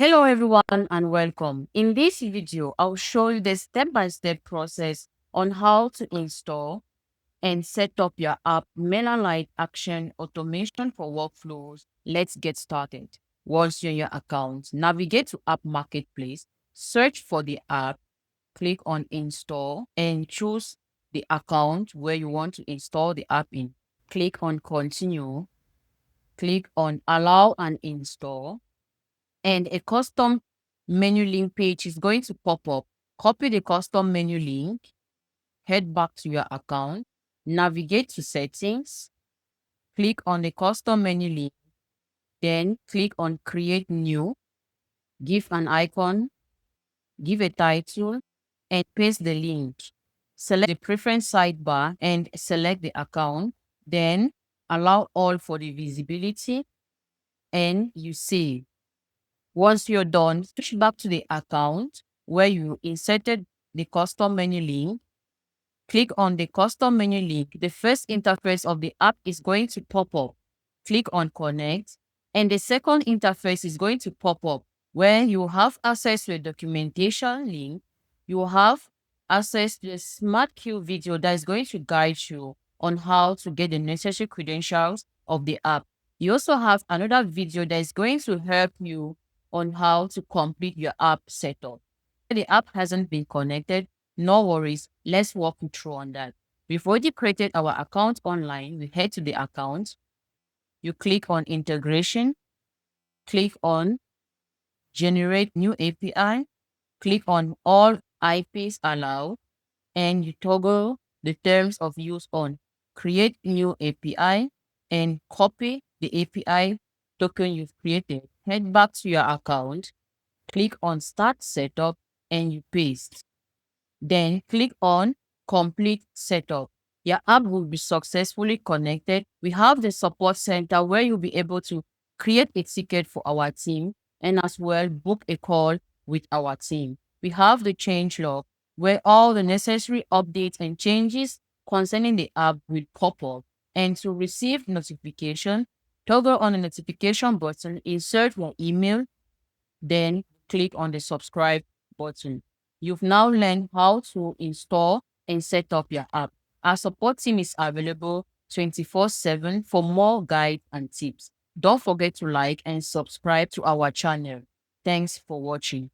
Hello everyone and welcome. In this video, I'll show you the step-by-step process on how to install and set up your app MailerLite Action Automation for workflows. Let's get started. Once you're in your account, navigate to App Marketplace, search for the app, click on Install and choose the account where you want to install the app in. Click on Continue, click on Allow and Install, and a custom menu link page is going to pop up. Copy the custom menu link, head back to your account, navigate to settings, click on the custom menu link, then click on create new, give an icon, give a title, and paste the link. Select the preference sidebar and select the account, then allow all for the visibility, and you save. Once you're done, switch back to the account where you inserted the custom menu link. Click on the custom menu link. The first interface of the app is going to pop up. Click on connect, and the second interface is going to pop up where you have access to a documentation link. You will have access to a smart queue video that is going to guide you on how to get the necessary credentials of the app. You also have another video that is going to help you on how to complete your app setup. If the app hasn't been connected, no worries. Let's walk you through on that. We've already created our account online. We head to the account. You click on integration, click on generate new API, click on all IPs allowed, and you toggle the terms of use on. Create new API and copy the API token you've created. Head back to your account, click on Start Setup, and you paste. Then click on Complete Setup. Your app will be successfully connected. We have the support center where you'll be able to create a ticket for our team and as well book a call with our team. We have the change log where all the necessary updates and changes concerning the app will pop up. And to receive notification, toggle on the notification button, insert your email, then click on the subscribe button. You've now learned how to install and set up your app. Our support team is available 24/7 for more guides and tips. Don't forget to like and subscribe to our channel. Thanks for watching.